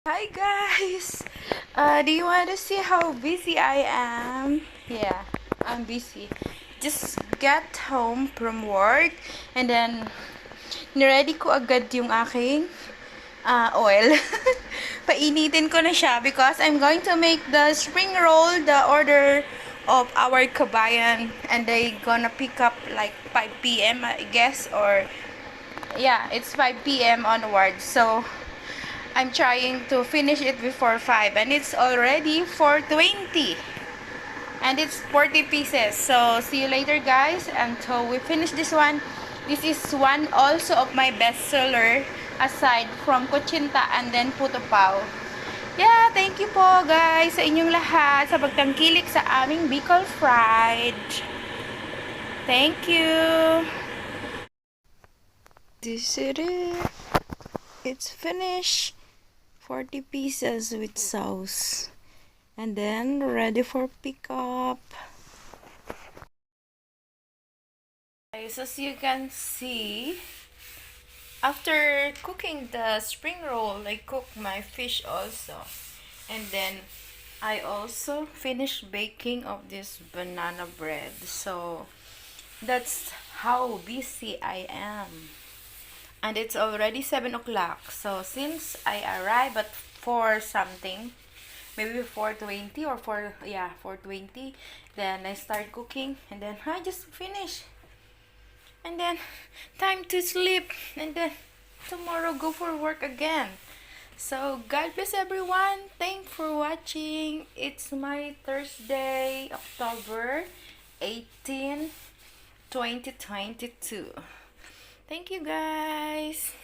Hi guys! Do you want to see how busy I am? Yeah, I'm busy. Just got home from work and then niready ko agad yung aking oil. Painitin ko na siya because I'm going to make the spring roll, the order of our kabayan, and they gonna pick up like 5 p.m. I guess, or yeah, it's 5 p.m. onwards. So I'm trying to finish it before 5 and it's already 4:20 and it's 40 pieces. So see you later guys until we finish this one. This is one also of my bestseller aside from Kuchinta and then Puto Pao. Yeah, thank you po guys sa inyong lahat sa pagtangkilik sa aming Bicol Fried. Thank you. This is it. It's finished. 40 pieces with sauce. And then ready for pickup. Guys, as you can see, after cooking the spring roll, I cooked my fish also. And then I also finished baking of this banana bread. So that's how busy I am. And it's already 7 o'clock. So since I arrived at 4 something, maybe 4:20 or 4:20, then I start cooking and then I just finish. And then time to sleep and then tomorrow go for work again. So God bless everyone. Thanks for watching. It's my Thursday, October 18, 2022. Thank you guys.